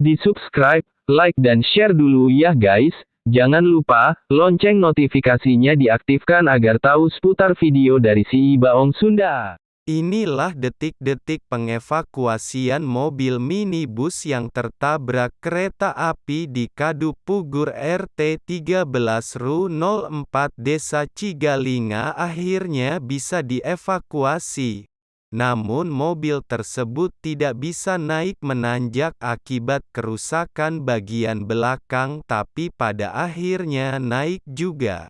Di-subscribe, like dan share dulu ya guys. Jangan lupa, lonceng notifikasinya diaktifkan agar tahu seputar video dari si Baong Sunda. Inilah detik-detik pengevakuasian mobil minibus yang tertabrak kereta api di Kadu Pugur RT 13 RW 04 Desa Cigalinga akhirnya bisa dievakuasi. Namun mobil tersebut tidak bisa naik menanjak akibat kerusakan bagian belakang tapi pada akhirnya naik juga.